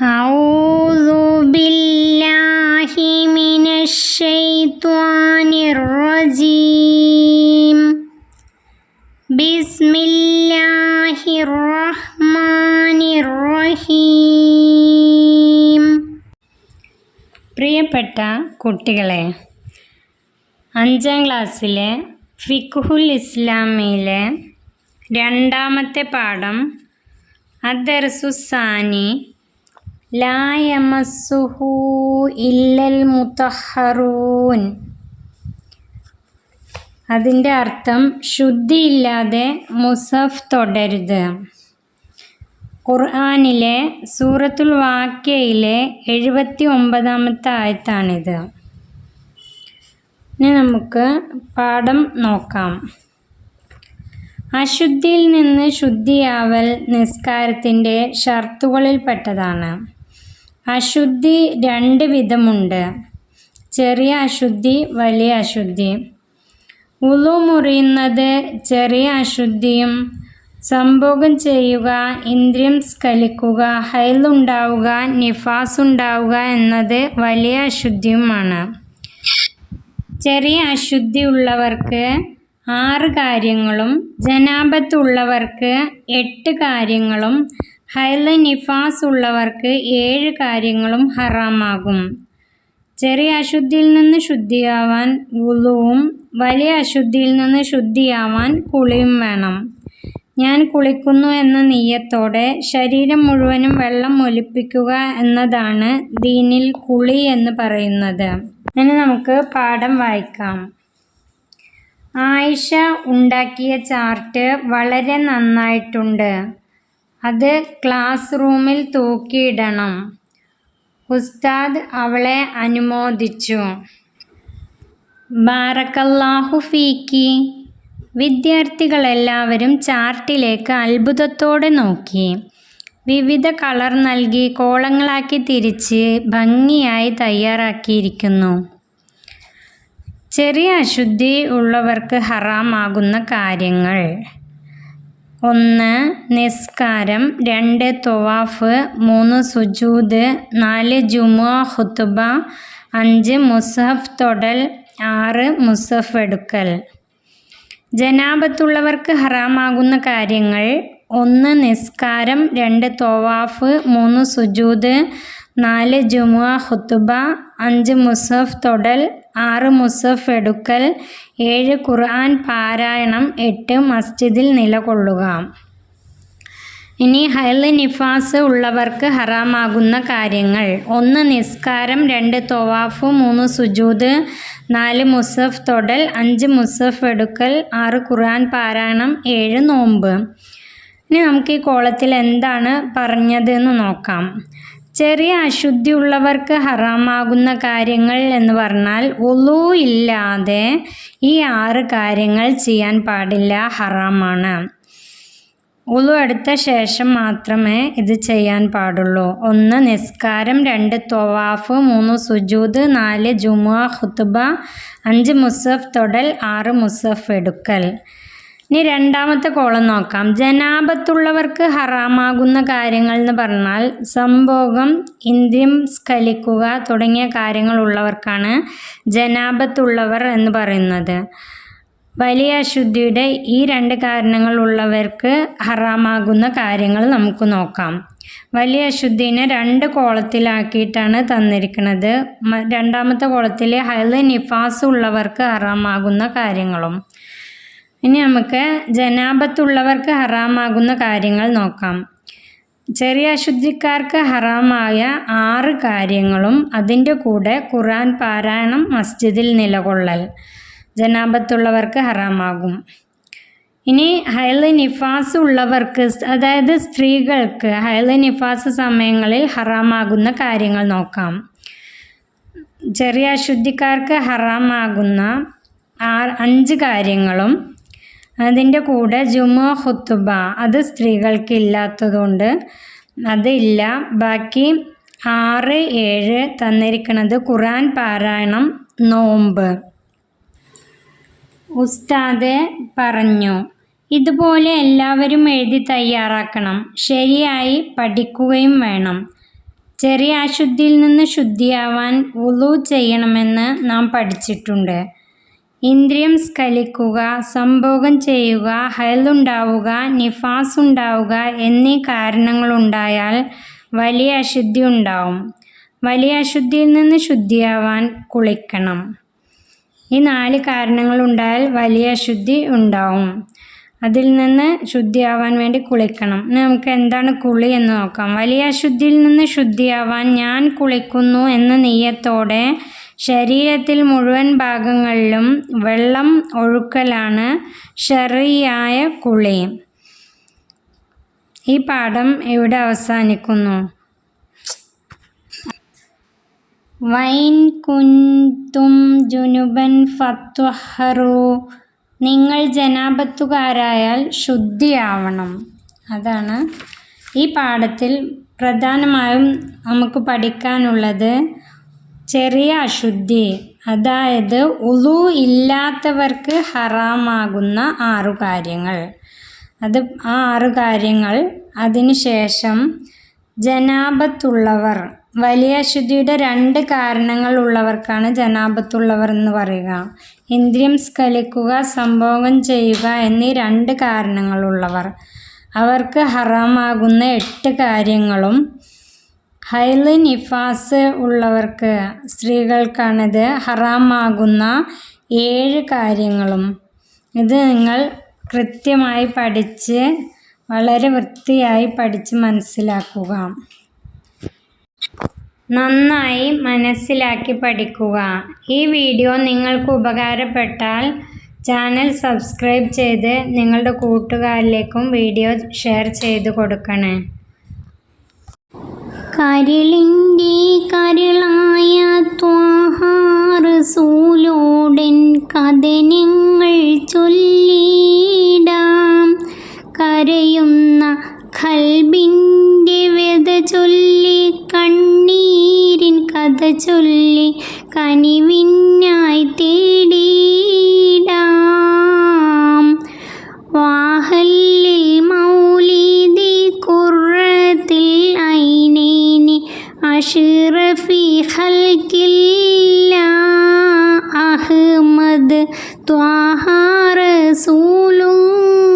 أعوذ بالله من الشيطان الرجيم بسم الله الرحمن الرحيم. പ്രിയപ്പെട്ട കുട്ടികളെ, 5ാം ക്ലാസ്സിലെ ഫിഖ്ഹുൽ ഇസ്ലാമിലെ 2ാമത്തെ പാഠം അദ്ദർസുസ്സാനി ലാ യമസ്സുഹു ഇല്ലൽ മുതഹ്ഹറൂൻ. അതിൻ്റെ അർത്ഥം ശുദ്ധിയില്ലാതെ മുസഫ് തൊടരുത്. ഖുർആനിലെ സൂറത്തുൽ വാഖിയയിലെ 79ാമത്തെ ആയത്താണിത്. ഇനി നമുക്ക് പാഠം നോക്കാം. അശുദ്ധിയിൽ നിന്ന് ശുദ്ധിയാവൽ നിസ്കാരത്തിൻ്റെ ഷർത്തുകളിൽപ്പെട്ടതാണ്. അശുദ്ധി 2 വിധമുണ്ട്: ചെറിയ അശുദ്ധി, വലിയ അശുദ്ധി. വുളു മുറിയുന്നത് ചെറിയ അശുദ്ധിയും, സംഭോഗം ചെയ്യുക, ഇന്ദ്രിയം സ്ഖലിക്കുക, ഹൈലുണ്ടാവുക, നിഫാസ് ഉണ്ടാവുക എന്നത് വലിയ അശുദ്ധിയുമാണ്. ചെറിയ അശുദ്ധി ഉള്ളവർക്ക് 6 കാര്യങ്ങളും, ജനാബത്ത് ഉള്ളവർക്ക് 8 കാര്യങ്ങളും, ഹൈല് നിഫാസ് ഉള്ളവർക്ക് 7 കാര്യങ്ങളും ഹറാമാകും. ചെറിയ അശുദ്ധിയിൽ നിന്ന് ശുദ്ധിയാവാൻ വുളുവും, വലിയ അശുദ്ധിയിൽ നിന്ന് ശുദ്ധിയാവാൻ കുളിയും വേണം. ഞാൻ കുളിക്കുന്നു എന്ന നിയ്യത്തോടെ ശരീരം മുഴുവനും വെള്ളം ഒലിപ്പിക്കുക എന്നതാണ് ദീനിൽ കുളി എന്ന് പറയുന്നത്. ഇനി നമുക്ക് പാഠം വായിക്കാം. ആയിഷ ഉണ്ടാക്കിയ ചാർട്ട് വളരെ നന്നായിട്ടുണ്ട്. അത് ക്ലാസ് റൂമിൽ തൂക്കിയിടണം. ഉസ്താദ് അവളെ അനുമോദിച്ചു. ബാറക്കല്ലാഹു ഫീക്കി. വിദ്യാർത്ഥികളെല്ലാവരും ചാർട്ടിലേക്ക് അത്ഭുതത്തോടെ നോക്കി. വിവിധ കളർ നൽകി കോളങ്ങളാക്കി തിരിച്ച് ഭംഗിയായി തയ്യാറാക്കിയിരിക്കുന്നു. ചെറിയ അശുദ്ധി ഉള്ളവർക്ക് ഹറാമാകുന്ന കാര്യങ്ങൾ: 1. നിസ്കാരം, 2. ത്വവാഫ്, 3. സുജൂദ്, 4. ജുമുഅ ഖുതുബ, 5. മുസ്ഹഫ് തൊടൽ, 6. മുസ്ഹഫ് എടുക്കൽ. ജനാബത്തുള്ളവർക്ക് ഹറാമാകുന്ന കാര്യങ്ങൾ: 1. നിസ്കാരം, 2. ത്വവാഫ്, 3. സുജൂദ്, 4. ജുമുഅ ഖുതുബ, 5. മുസ്ഹഫ് തൊടൽ, 6. മുസ്ഹഫ് എടുക്കൽ, 7. ഖുർആൻ പാരായണം, 8. മസ്ജിദിൽ നിലകൊള്ളുക. ഇനി ഹൈല് നിഫാസ് ഉള്ളവർക്ക് ഹറാമാകുന്ന കാര്യങ്ങൾ: 1. നിസ്കാരം, 2. ത്വവാഫ്, 3. സുജൂദ്, 4. മുസ്ഹഫ് തൊടൽ, 5. മുസ്ഹഫ് എടുക്കൽ, 6. ഖുർആൻ പാരായണം, 7. നോമ്പ്. ഇനി നമുക്ക് ഈ കോളത്തിൽ എന്താണ് പറഞ്ഞത് എന്ന് നോക്കാം. ചെറിയ അശുദ്ധി ഉള്ളവർക്ക് ഹറാമാകുന്ന കാര്യങ്ങൾ എന്ന് പറഞ്ഞാൽ വുളു ഇല്ലാതെ ഈ 6 കാര്യങ്ങൾ ചെയ്യാൻ പാടില്ല, ഹറാമാണ്. വുളു എടുത്ത ശേഷം മാത്രമേ ഇത് ചെയ്യാൻ പാടുള്ളൂ. 1. നിസ്കാരം, 2. ത്വവാഫ്, 3. സുജൂദ്, 4. ജുമുഅ ഖുതുബ, 5. മുസ്ഹഫ് തൊടൽ, 6. മുസ്ഹഫ് എടുക്കൽ. ഇനി 2ാമത്തെ കോളം നോക്കാം. ജനാബത്തുള്ളവർക്ക് ഹറാമാകുന്ന കാര്യങ്ങൾ എന്ന് പറഞ്ഞാൽ സംഭോഗം, ഇന്ദ്രിയം സ്ഖലിക്കുക തുടങ്ങിയ കാര്യങ്ങളുള്ളവർക്കാണ് ജനാബത്തുള്ളവർ എന്ന് പറയുന്നത്. വലിയ അശുദ്ധിയുടെ ഈ 2 കാരണങ്ങളുള്ളവർക്ക് ഹറാമാകുന്ന കാര്യങ്ങൾ നമുക്ക് നോക്കാം. വലിയ അശുദ്ധിനെ 2 കോളത്തിലാക്കിയിട്ടാണ് തന്നിരിക്കുന്നത്. 2ാമത്തെ കോളത്തിൽ ഹൈല് നിഫാസ് ഉള്ളവർക്ക് ഹറാമാകുന്ന കാര്യങ്ങളും. ഇനി നമുക്ക് ജനാബത്തുള്ളവർക്ക് ഹറാമാകുന്ന കാര്യങ്ങൾ നോക്കാം. ചെറിയ അശുദ്ധിക്കാർക്ക് ഹറാമായ 6 കാര്യങ്ങളും അതിൻ്റെ കൂടെ ഖുർആൻ പാരായണം, മസ്ജിദിൽ നിലകൊള്ളൽ ജനാബത്തുള്ളവർക്ക് ഹറാമാകും. ഇനി ഹൈല് നിഫാസ് ഉള്ളവർക്ക്, അതായത് സ്ത്രീകൾക്ക് ഹൈല് നിഫാസ് സമയങ്ങളിൽ ഹറാമാകുന്ന കാര്യങ്ങൾ നോക്കാം. ചെറിയ അശുദ്ധിക്കാർക്ക് ഹറാമാകുന്ന 5 കാര്യങ്ങളും അതിൻ്റെ കൂടെ ജുമുഅ ഖുതുബ, അത് സ്ത്രീകൾക്ക് ഇല്ലാത്തതുകൊണ്ട് അതില്ല. ബാക്കി 6, 7 തന്നിരിക്കുന്നത് ഖുർആൻ പാരായണം, നോമ്പ്. ഉസ്താദ് പറഞ്ഞു, ഇതുപോലെ എല്ലാവരും എഴുതി തയ്യാറാക്കണം. ശരിയായി പഠിക്കുകയും വേണം. ചെറിയ അശുദ്ധിയിൽ നിന്ന് ശുദ്ധിയാവാൻ വുളു ചെയ്യണമെന്ന് നാം പഠിച്ചിട്ടുണ്ട്. ഇന്ദ്രിയം സ്ഖലിക്കുക, സംഭോഗം ചെയ്യുക, ഹൈലുണ്ടാവുക, നിഫാസ് ഉണ്ടാവുക എന്നീ കാരണങ്ങളുണ്ടായാൽ വലിയ അശുദ്ധി ഉണ്ടാവും. വലിയ അശുദ്ധിയിൽ നിന്ന് ശുദ്ധിയാവാൻ കുളിക്കണം. ഈ 4 കാരണങ്ങളുണ്ടായാൽ വലിയ അശുദ്ധി ഉണ്ടാവും. അതിൽ നിന്ന് ശുദ്ധിയാവാൻ വേണ്ടി കുളിക്കണം. നമുക്ക് എന്താണ് കുളി എന്ന് നോക്കാം. വലിയ അശുദ്ധിയിൽ നിന്ന് ശുദ്ധിയാവാൻ ഞാൻ കുളിക്കുന്നു എന്ന നിയ്യത്തോടെ ശരീരത്തിൽ മുഴുവൻ ഭാഗങ്ങളിലും വെള്ളം ഒഴുക്കലാണ് ശർഈയായ കുളി. ഈ പാഠം ഇവിടെ അവസാനിക്കുന്നു. വൈൻ കുൻതും ജുനുബൻ ഫത്വഹറു, നിങ്ങൾ ജനാപത്തുകാരായാൽ ശുദ്ധിയാവണം. അതാണ് ഈ പാഠത്തിൽ പ്രധാനമായും നമുക്ക് പഠിക്കാനുള്ളത്. ചെറിയ അശുദ്ധി, അതായത് ഉളു ഇല്ലാത്തവർക്ക് ഹറാമാകുന്ന 6 കാര്യങ്ങൾ. ആ 6 കാര്യങ്ങൾ. അതിനുശേഷം ജനാപത്തുള്ളവർ, വലിയ അശുദ്ധിയുടെ 2 കാരണങ്ങൾ ഉള്ളവർക്കാണ് ജനാപത്തുള്ളവർ എന്ന് പറയുക. ഇന്ദ്രിയം സ്ഖലിക്കുക, സംഭോഗം ചെയ്യുക എന്നീ 2 കാരണങ്ങളുള്ളവർ. അവർക്ക് ഹറാമാകുന്ന 8 കാര്യങ്ങളും ഹൈല് നിഫാസ് ഉള്ളവർക്ക്, സ്ത്രീകൾക്കാണിത്, ഹറാമാകുന്ന 7 കാര്യങ്ങളും. ഇത് നിങ്ങൾ കൃത്യമായി പഠിച്ച് വളരെ വൃത്തിയായി പഠിച്ച് മനസ്സിലാക്കുക. നന്നായി മനസ്സിലാക്കി പഠിക്കുക. ഈ വീഡിയോ നിങ്ങൾക്ക് ഉപകാരപ്പെട്ടാൽ ചാനൽ സബ്സ്ക്രൈബ് ചെയ്ത് നിങ്ങളുടെ കൂട്ടുകാരിലേക്കും വീഡിയോ ഷെയർ ചെയ്ത് കൊടുക്കണേ. കരളിൻ്റെ കരളായ ത്വാഹ റസൂലോടൻ കഥനങ്ങൾ ചൊല്ലിടാം. കരയുന്ന ഖൽബിൻ്റെ വ്യത ചൊല്ലി, കണ്ണീരിൻ കഥ ചൊല്ലി കനിവിനായി തേടിടാം. വാഹല്ലിൽ മൗലിദി ഖുർറത്തിൽ ഐനൈനി അഷ്റഫി ഖൽഖില്ലാ അഹ്മദ് ത്വാഹ റസൂലുള്ളാഹ്